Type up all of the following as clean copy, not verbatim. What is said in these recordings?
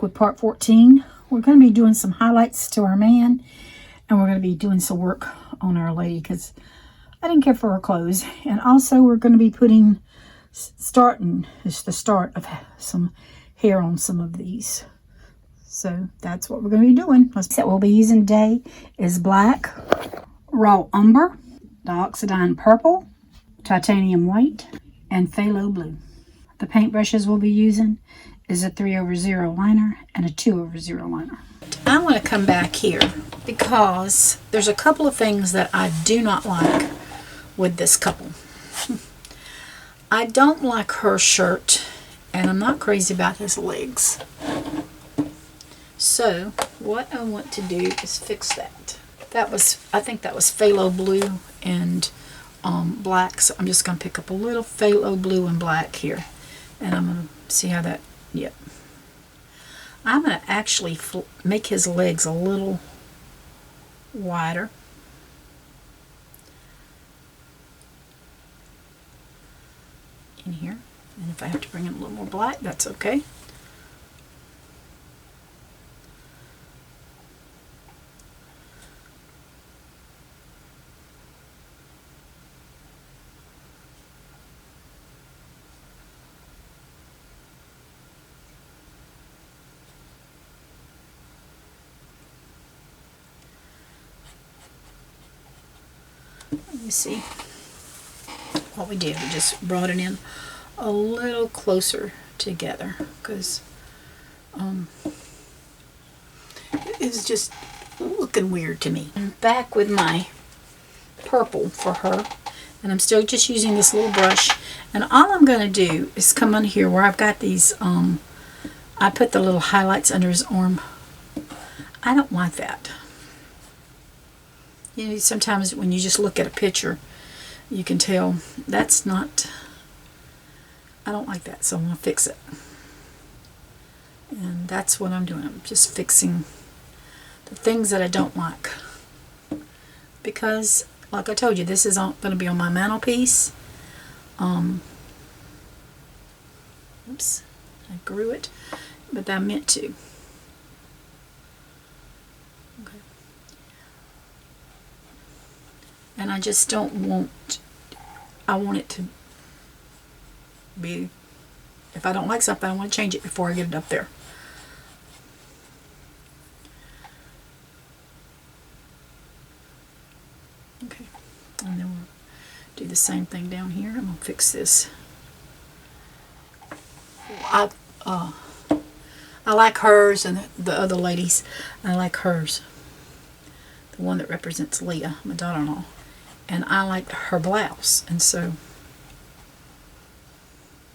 with part 14. We're going to be doing some highlights to our man, and we're going to be doing some work on our lady because I didn't care for her clothes. And also we're going to be putting, it's the start of some hair on some of these. So that's what we're going to be doing. What we'll be using today is black, raw umber, dioxidine purple, titanium white, and phthalo blue. The paintbrushes we'll be using is a 3/0 liner and a 2/0 liner. I want to come back here because there's a couple of things that I do not like with this couple. I don't like her shirt, and I'm not crazy about his legs. So what I want to do is fix that. I think that was phthalo blue and black. So I'm just going to pick up a little phthalo blue and black here, and I'm going to see how that. Yep. I'm going to actually make his legs a little wider. In here, and if I have to bring in a little more black, that's okay. Let me see what we did. We just brought it in a little closer together because it's just looking weird to me. I'm back with my purple for her, and I'm still just using this little brush, and all I'm going to do is come under here where I've got these I put the little highlights under his arm. I don't like that. You know, sometimes when you just look at a picture, you can tell that's not, I don't like that, so I'm going to fix it. And that's what I'm doing. I'm just fixing the things that I don't like. Because, like I told you, this is going to be on my mantelpiece. Oops, I grew it, but I meant to. Okay. And I just don't want, I want it to be, if I don't like something, I want to change it before I get it up there. Okay, and then we'll do the same thing down here. I'm going to fix this. I like hers and the other ladies. I like hers. The one that represents Leah, my daughter-in-law. And I like her blouse, and so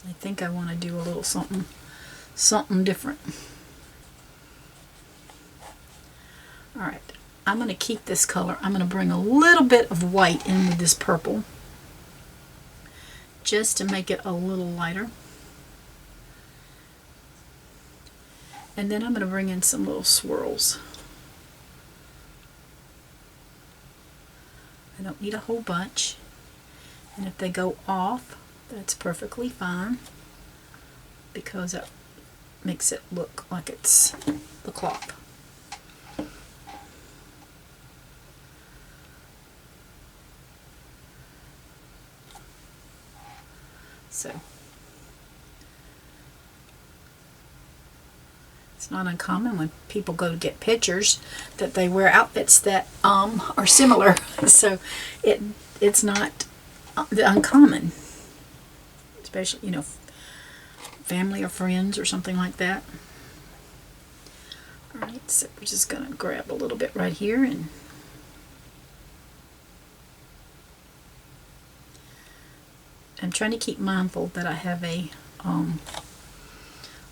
I think I want to do a little something different. Alright, I'm going to keep this color. I'm going to bring a little bit of white in with this purple just to make it a little lighter. And then I'm going to bring in some little swirls. I don't need a whole bunch, and if they go off, that's perfectly fine because it makes it look like it's the cloth. So it's not uncommon when people go to get pictures that they wear outfits that are similar. So it's not uncommon, especially, you know, family or friends or something like that. Alright, so we're just going to grab a little bit right here, and I'm trying to keep mindful that I have a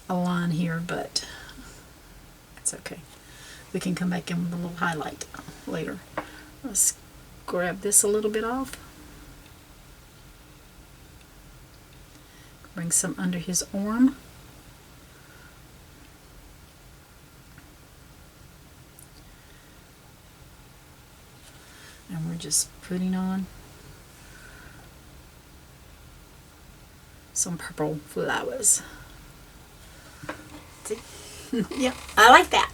line here, but it's okay. We can come back in with a little highlight later. Let's grab this a little bit off. Bring some under his arm. And we're just putting on some purple flowers. See? Yeah, I like that.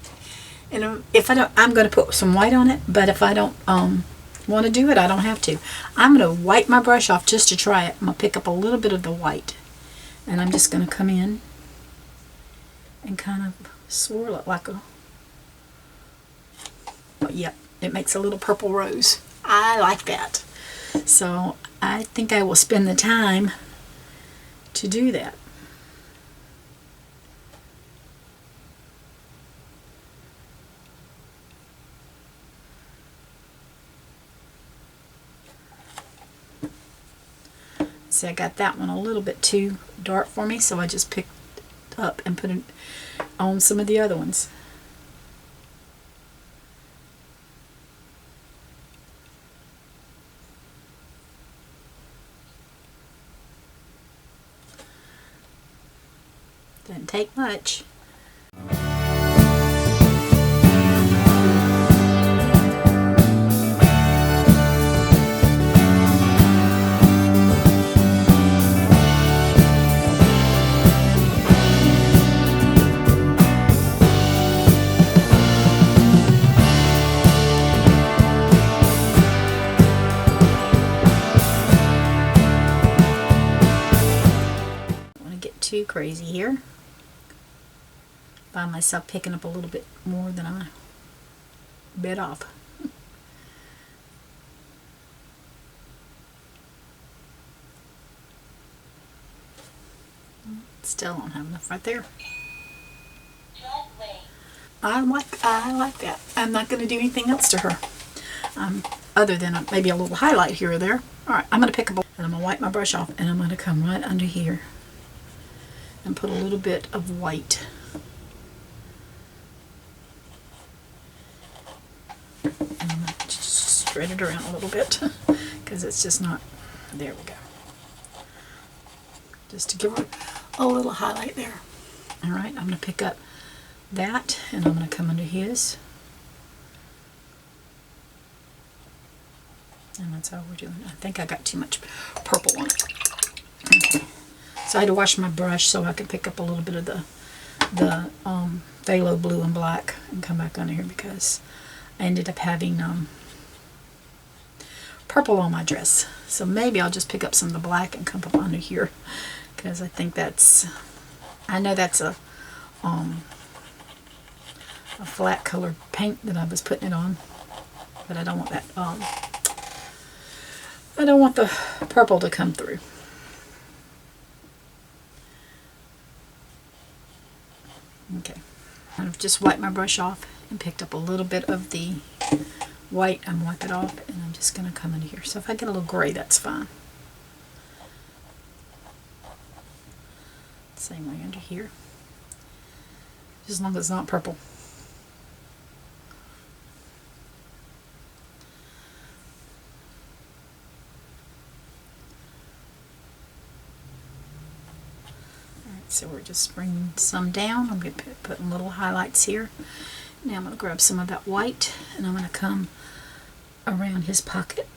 And if I don't, I'm going to put some white on it, but if I don't want to do it, I don't have to. I'm going to wipe my brush off just to try it. I'm going to pick up a little bit of the white, and I'm just going to come in and kind of swirl it like a, yep, it makes a little purple rose. I like that. So I think I will spend the time to do that. See, I got that one a little bit too dark for me, so I just picked up and put it on some of the other ones. Didn't take much. Too crazy here. Find myself picking up a little bit more than I bit off. Still don't have enough right there. I like that. I'm not going to do anything else to her, other than maybe a little highlight here or there. All right, I'm going to pick up and I'm going to wipe my brush off, and I'm going to come right under here and put a little bit of white. And I'm going to just spread it around a little bit because it's just not, there we go. Just to give her a little highlight there. All right, I'm going to pick up that and I'm going to come under his. And that's how we're doing. I think I got too much purple on it. Okay. So I had to wash my brush so I could pick up a little bit of the Phthalo Blue and black and come back under here because I ended up having purple on my dress. So maybe I'll just pick up some of the black and come up under here because I think that's, I know that's a flat colored paint that I was putting it on, but I don't want that, I don't want the purple to come through. Okay, I've just wiped my brush off and picked up a little bit of the white. I'm wipe it off and I'm just going to come in here. So if I get a little gray, that's fine. Same way under here. Just as long as it's not purple. So we're just bringing some down. I'm going to put little highlights here. Now I'm going to grab some of that white and I'm going to come around his pocket.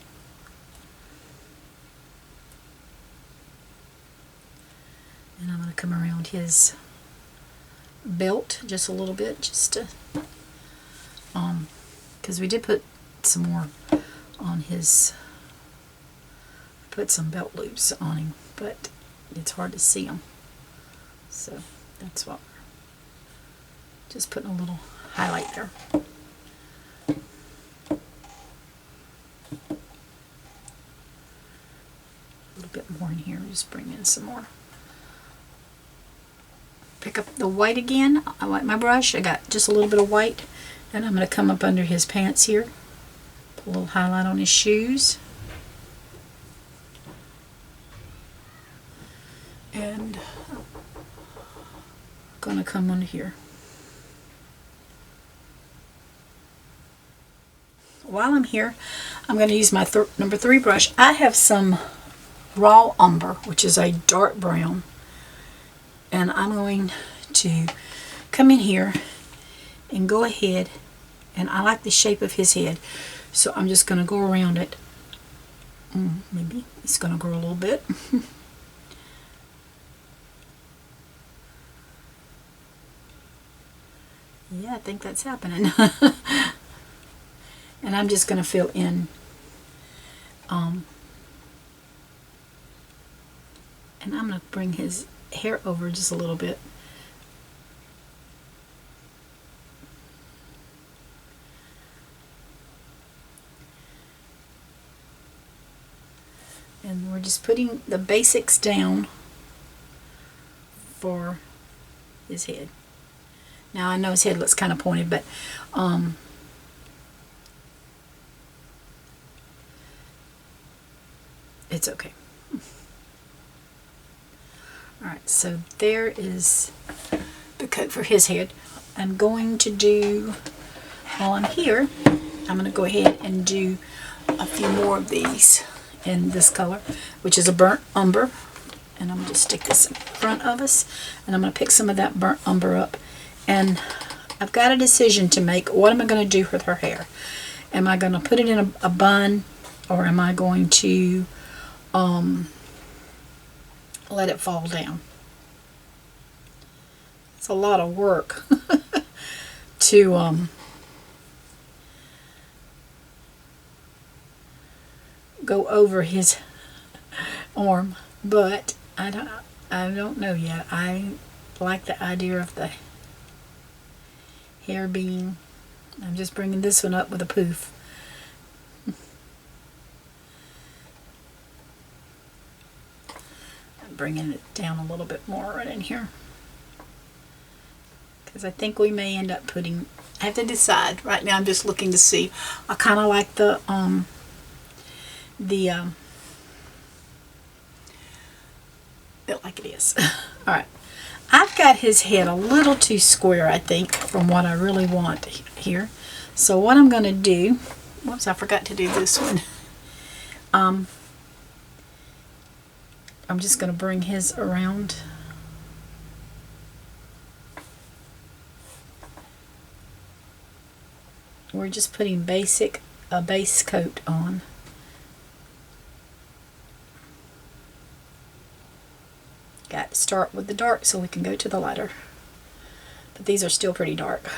And I'm going to come around his belt just a little bit, just to, because we did put some more on his, put some belt loops on him, but it's hard to see them. So that's what we're just putting a little highlight there. A little bit more in here, just bring in some more. Pick up the white again. I wipe my brush. I got just a little bit of white, and I'm going to come up under his pants here. Put a little highlight on his shoes. And going to come under here. While I'm here, I'm going to use my number 3 brush. I have some raw umber, which is a dark brown, and I'm going to come in here and go ahead, and I like the shape of his head, so I'm just going to go around it. Maybe it's going to grow a little bit. Yeah, I think that's happening. And I'm just going to fill in and I'm going to bring his hair over just a little bit. And we're just putting the basics down for his head. Now I know his head looks kind of pointed, but it's okay. Alright, so there is the coat for his head. I'm going to do, while I'm here, I'm going to go ahead and do a few more of these in this color, which is a burnt umber. And I'm going to just stick this in front of us, and I'm going to pick some of that burnt umber up. And I've got a decision to make. What am I going to do with her hair? Am I going to put it in a bun, or am I going to let it fall down? It's a lot of work to go over his arm, but I don't know yet. I like the idea of the hair being. I'm just bringing this one up with a poof. I'm bringing it down a little bit more right in here, because I think we may end up putting. I have to decide. Right now I'm just looking to see. I kind of like the it like it is. Alright, I've got his head a little too square, I think, from what I really want here. So what I'm going to do, whoops, I forgot to do this one. I'm just going to bring his around. We're just putting a base coat on. Got to start with the dark so we can go to the lighter. But these are still pretty dark.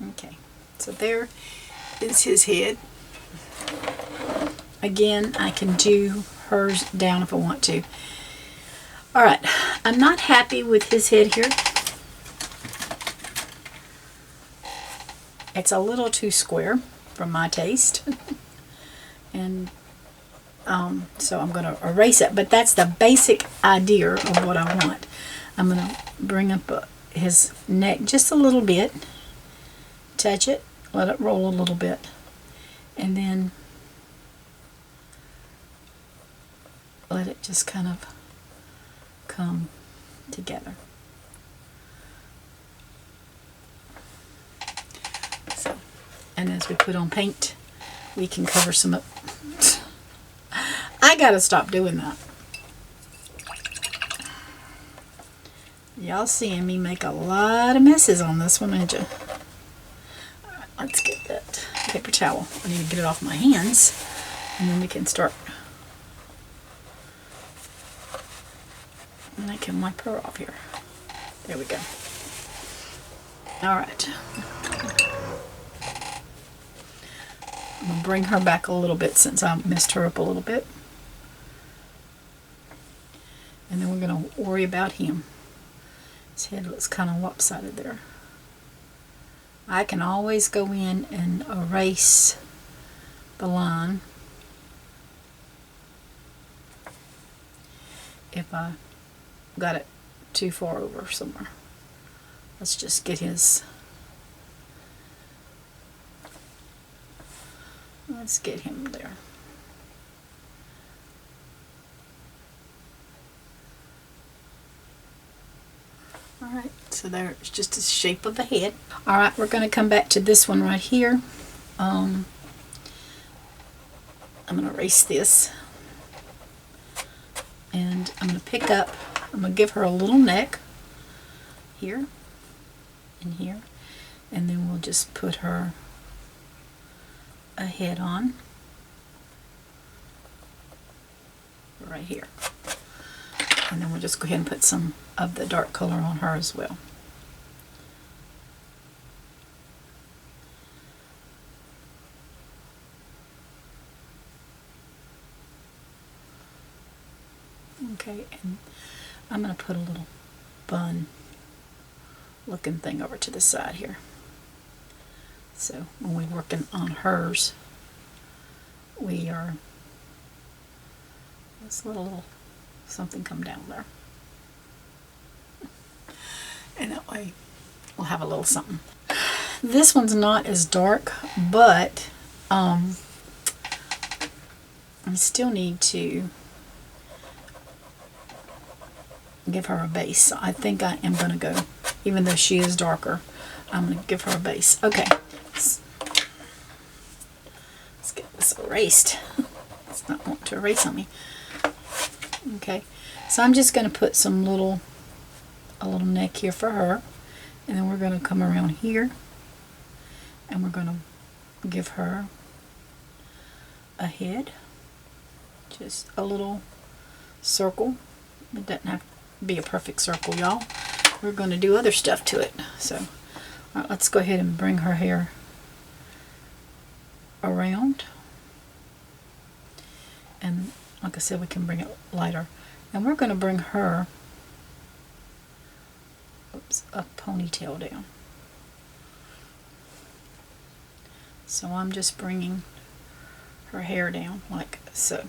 Okay, so there is his head. Again, I can do hers down if I want to. Alright, I'm not happy with his head here. It's a little too square for my taste. And so I'm going to erase it, but that's the basic idea of what I want. I'm going to bring up his neck just a little bit, touch it, let it roll a little bit, and then let it just kind of come together. So, and as we put on paint, we can cover some up. I gotta stop doing that. Y'all seeing me make a lot of messes on this one, ain't you? Alright, let's get that paper towel. I need to get it off my hands, and then we can start. And I can wipe her off here. There we go. Alright. I'm going to bring her back a little bit since I messed her up a little bit. And then we're going to worry about him. His head looks kind of lopsided there. I can always go in and erase the line if I got it too far over somewhere. Let's just get his. Let's get him there. Alright, so there's just the shape of the head. Alright, we're going to come back to this one right here. I'm going to erase this. And I'm going to pick up, I'm going to give her a little neck here and here. And then we'll just put her a head on right here. And then we'll just go ahead and put some of the dark color on her as well. Okay, and I'm going to put a little bun looking thing over to the side here. So when we're working on hers, we are, let's let a little something come down there. And that way we'll have a little something. This one's not as dark, but I still need to give her a base. I think I am going to go, even though she is darker, I'm going to give her a base. Okay, let's get this erased. It's not want to erase on me. Okay, so I'm just going to put some a little neck here for her, and then we're going to come around here, and we're going to give her a head, just a little circle. It doesn't have to be a perfect circle, y'all. We're going to do other stuff to it. So, all right, let's go ahead and bring her hair around. And like I said, we can bring it lighter. And we're going to bring her, oops, a ponytail down. So I'm just bringing her hair down like so.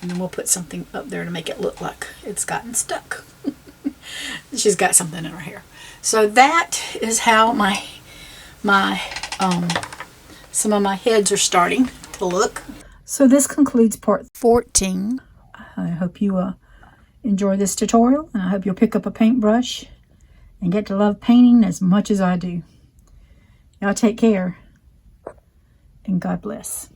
And then we'll put something up there to make it look like it's gotten stuck. She's got something in her hair. So that is how some of my heads are starting to look. So this concludes part 14. I hope you enjoy this tutorial, and I hope you'll pick up a paintbrush and get to love painting as much as I do. Y'all take care, and God bless.